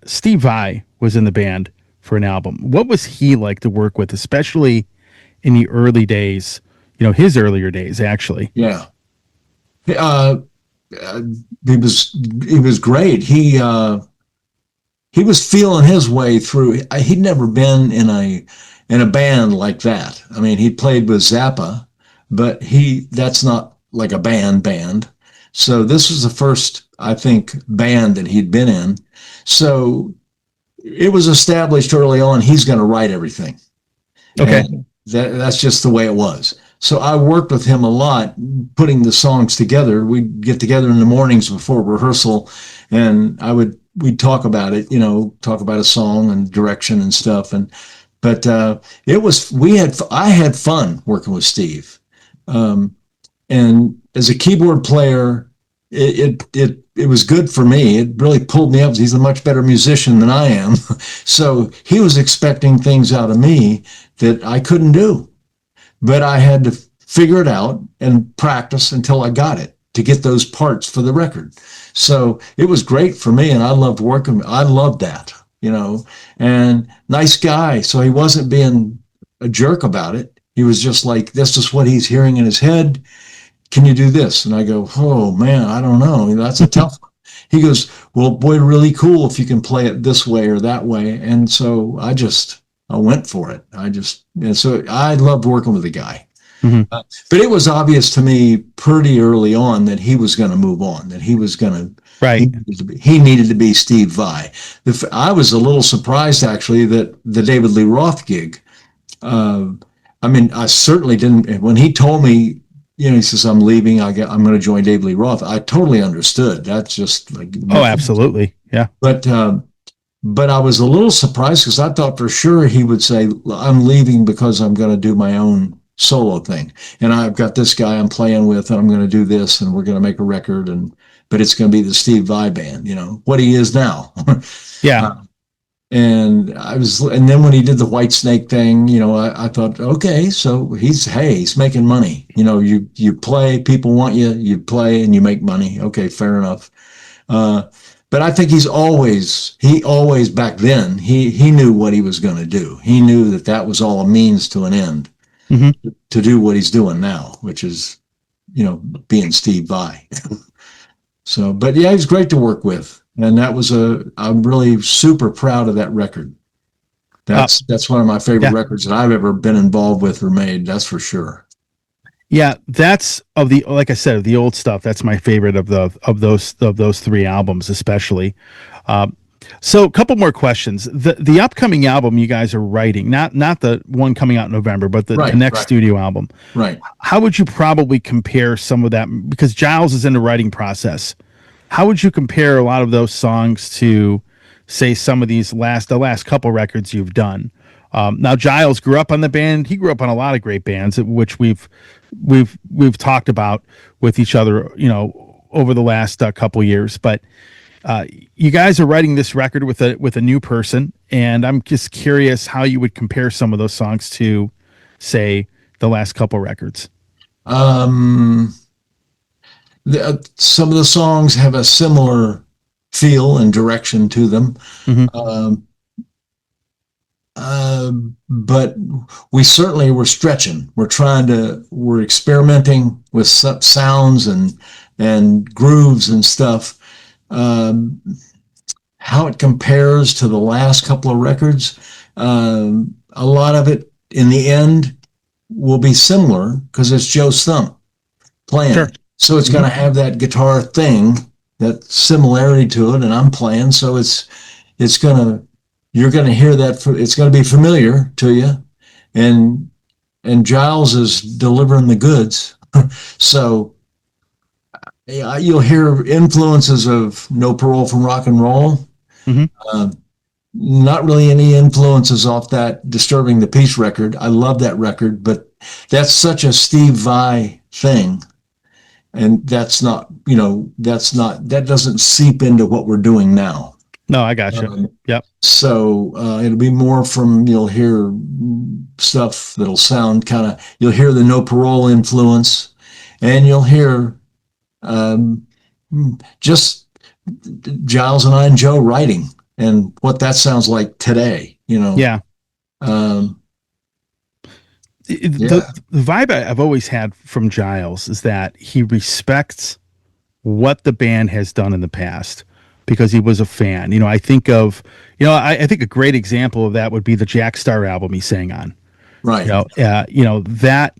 Steve Vai was in the band for an album. What was he like to work with, especially in the early days? His earlier days, actually. Yeah. Uh, uh, he was great. He was feeling his way through. He'd never been in a band like that. I mean, he played with Zappa, but that's not like a band. So this was the first, I think, band that he'd been in. So it was established early on he's going to write everything. Okay. And that's just the way it was. So I worked with him a lot, putting the songs together. We'd get together in the mornings before rehearsal, and we'd talk about it, talk about a song and direction and stuff. But I had fun working with Steve. And as a keyboard player, it was good for me. It really pulled me up. He's a much better musician than I am. So he was expecting things out of me that I couldn't do. But I had to figure it out and practice until I got it to get those parts for the record. So it was great for me, and I loved working. I loved that, and nice guy. So he wasn't being a jerk about it. He was just like, this is what he's hearing in his head. Can you do this? And I go, oh man, I don't know. That's a tough one. He goes, well, boy, really cool if you can play it this way or that way. And so I went for it. So I loved working with the guy. Mm-hmm. But it was obvious to me pretty early on that he was going to move on, that he was going to, right. He needed to be Steve Vai. I was a little surprised, actually, that the David Lee Roth gig, I certainly didn't, when he told me, he says, I'm leaving, I'm going to join David Lee Roth. I totally understood. That's just like, oh, absolutely. Yeah. But I was a little surprised because I thought for sure he would say, I'm leaving because I'm going to do my own solo thing. And I've got this guy I'm playing with, and I'm going to do this, and we're going to make a record. But it's going to be the Steve Vai band, what he is now. Yeah. And then when he did the White Snake thing, I thought, okay, so he's making money. You play, people want you, you play and you make money. Okay, fair enough. But I think he always back then, he knew what he was going to do. He knew that was all a means to an end, mm-hmm. to do what he's doing now, which is, being Steve Vai. So, but yeah, he's great to work with. And I'm really super proud of that record. That's one of my favorite records that I've ever been involved with or made. That's for sure. Yeah, that's like I said, of the old stuff. That's my favorite of those three albums, especially. So a couple more questions. The upcoming album you guys are writing, not the one coming out in November, but the next studio album. Right. How would you probably compare some of that? Because Giles is in the writing process. How would you compare a lot of those songs to, say, some of the last couple records you've done? Now Giles grew up on the band. He grew up on a lot of great bands, which we've talked about with each other, over the last couple years. But you guys are writing this record with a new person, and I'm just curious how you would compare some of those songs to, say, the last couple records. Some of the songs have a similar feel and direction to them. Mm-hmm. But we certainly were stretching. We're experimenting with sounds and grooves and stuff. How it compares to the last couple of records, a lot of it in the end will be similar because it's Joe Stump playing. Sure. So it's going to have that guitar thing, that similarity to it, and I'm playing. So you're going to hear that. It's going to be familiar to you, and Giles is delivering the goods. So you'll hear influences of No Parole from Rock and Roll. Mm-hmm. Not really any influences off that Disturbing the Peace record. I love that record, but that's such a Steve Vai thing. And that doesn't seep into what we're doing now. No, I got you. Yep. So it'll be more you'll hear stuff that'll sound you'll hear the No Parole influence, and you'll hear just Giles and I and Joe writing. and what that sounds like today, you know. Yeah. Um, The, yeah, the vibe I've always had from Giles is that he respects what the band has done in the past because he was a fan. You know, I think of, I think a great example of that would be the Jack Star album he sang on. right. That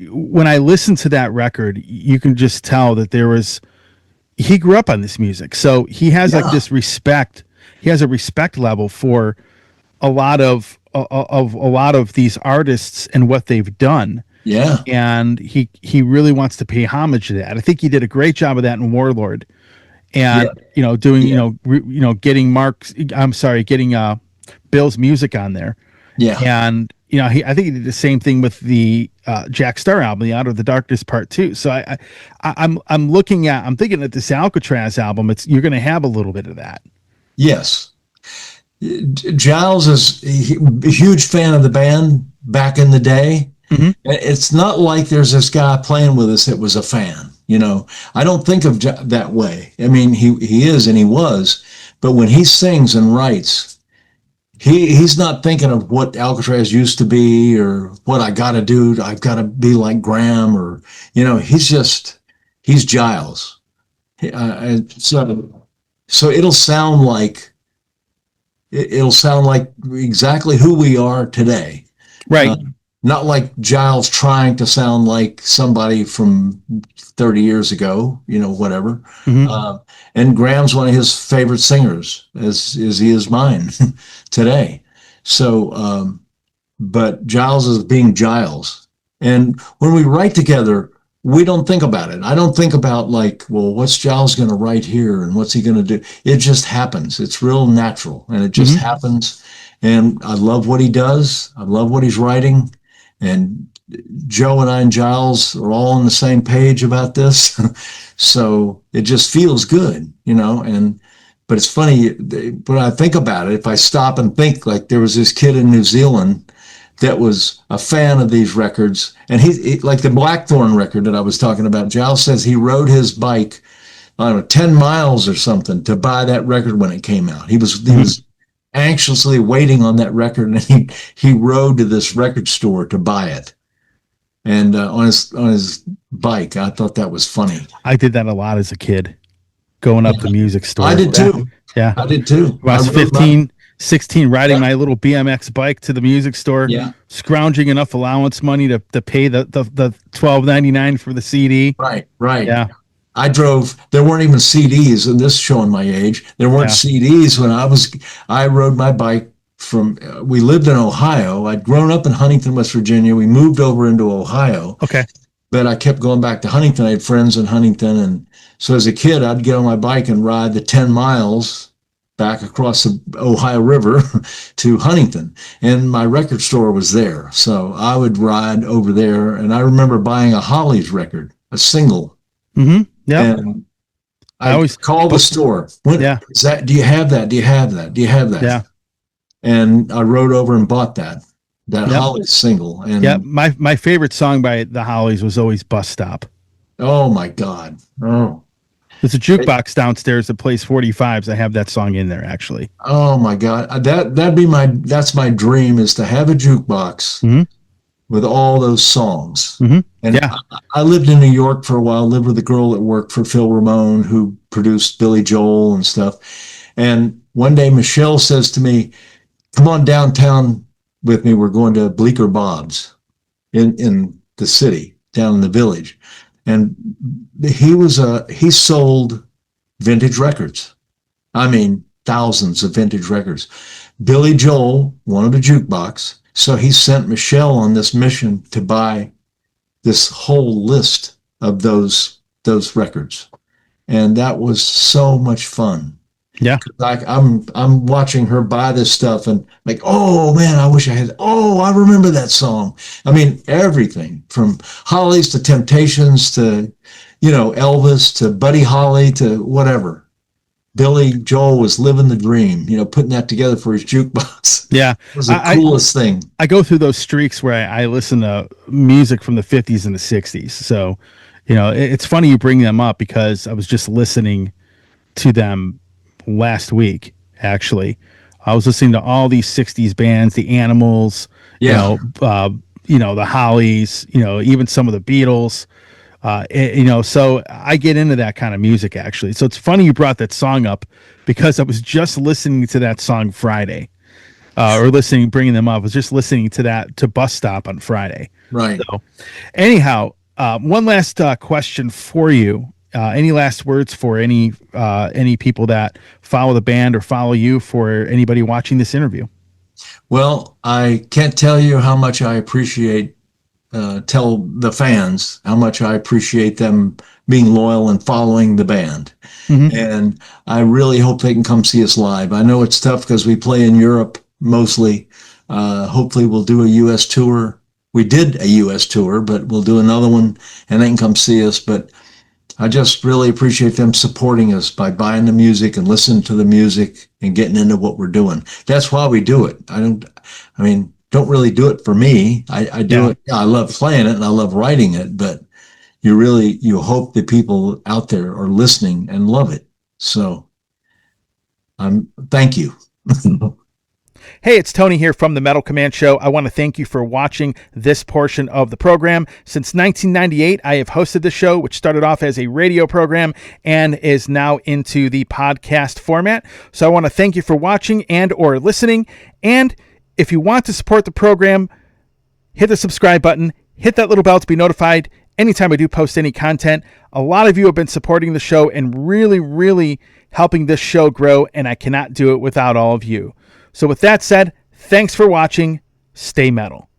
when I listen to that record, you can just tell that he grew up on this music. So he has like Yeah, this respect. He has a respect level for a lot of these artists and what they've done, yeah, and he really wants to pay homage to that. I think he did a great job of that in Warlord, yeah, and doing yeah, getting getting Bill's music on there, yeah, and I think he did the same thing with the Jack Star album, the Out of the Darkness Part 2. So I'm thinking that this Alcatrazz album, you're going to have a little bit of that. yes. Giles is a huge fan of the band back in the day. Mm-hmm. It's not like there's this guy playing with us that was a fan. You know, I don't think of that way. I mean, he is and he was, but when he sings and writes, he's not thinking of what Alcatraz used to be or what I got to do. I've got to be like Graham or he's Giles. So it'll sound like exactly who we are today. Right. Uh, Not like Giles trying to sound like somebody from 30 years ago, whatever. Mm-hmm. Uh, and Graham's one of his favorite singers, as he is mine today. So, but Giles is being Giles. And when we write together, we don't think about it. I don't think about like, well, what's Giles going to write here and what's he going to do? It just happens. It's real natural and it just Mm-hmm. happens. And I love what he does. I love what he's writing. And Joe and I and Giles are all on the same page about this. So it just feels good, but it's funny when I think about it, if I stop and think, like there was this kid in New Zealand that was a fan of these records, and he like the Blackthorn record that I was talking about. Giles says he rode his bike, I don't know, 10 miles or something to buy that record when it came out. He was anxiously waiting on that record, and he rode to this record store to buy it, and on his bike. I thought that was funny. I did that a lot as a kid, going up Yeah, the music store. I did too. Yeah. I did too. When I was 15, 16, riding Yeah. my little BMX bike to the music store, Yeah. scrounging enough allowance money to pay the $12.99 for the CD. Right. Yeah. There weren't even CDs, and this is showing my age. There weren't Yeah. CDs when I rode my bike we lived in Ohio. I'd grown up in Huntington, West Virginia. We moved over into Ohio, Okay. but I kept going back to Huntington. I had friends in Huntington. And so as a kid, I'd get on my bike and ride the 10 miles back across the Ohio River to Huntington. And my record store was there. So I would ride over there. And I remember buying a Hollies record, a single. Mm-hmm. Yeah. And I I always called the store. Yeah. Do you have that? Do you have that? Do you have that? Yeah. And I rode over and bought that Yep. Hollies single. And Yeah. My favorite song by the Hollies was always Bus Stop. oh my God. Oh. There's a jukebox downstairs that plays 45s. I have that song in there actually. Oh my God. That's my dream, is to have a jukebox Mm-hmm. with all those songs. Mm-hmm. And Yeah. I lived in New York for a while, lived with a girl that worked for Phil Ramone, who produced Billy Joel and stuff. And one day Michelle says to me, come on downtown with me. We're going to Bleecker Bob's in the city, down in the village. And he sold vintage records. I mean, thousands of vintage records. Billy Joel wanted a jukebox, so he sent Michelle on this mission to buy this whole list of those records. And that was so much fun. Yeah. Like I'm watching her buy this stuff and like, oh man, I wish I had. Oh, I remember that song. I mean, everything from Hollies to Temptations to, Elvis to Buddy Holly to whatever. Billy Joel was living the dream, putting that together for his jukebox. Yeah. It was the coolest thing. I go through those streaks where I listen to music from the 50s and the 60s. So, it's funny you bring them up because I was just listening to them last week, actually. I was listening to all these 60s bands, the Animals, Yeah. The Hollies, even some of the Beatles. So I get into that kind of music actually. So it's funny you brought that song up because I was just listening to that song Friday, bringing them up. I was just listening to that to Bus Stop on Friday. Right. So anyhow, one last question for you. Any last words for any people that follow the band or follow you, for anybody watching this interview? Well, I can't tell you how much I appreciate, tell the fans how much I appreciate them being loyal and following the band. Mm-hmm. And I really hope they can come see us live. I know it's tough because we play in Europe mostly. Hopefully we'll do a U.S. tour. We did a U.S. tour, but we'll do another one and they can come see us. But I just really appreciate them supporting us by buying the music and listening to the music and getting into what we're doing. That's why we do it. Don't really do it for me. I do it. I love playing it and I love writing it, but you hope that people out there are listening and love it. So thank you. Hey, it's Tony here from the Metal Command Show. I want to thank you for watching this portion of the program. Since 1998, I have hosted the show, which started off as a radio program and is now into the podcast format. So I want to thank you for watching and or listening. And if you want to support the program, hit the subscribe button, hit that little bell to be notified anytime I do post any content. A lot of you have been supporting the show and really, really helping this show grow, and I cannot do it without all of you. So with that said, thanks for watching. Stay metal.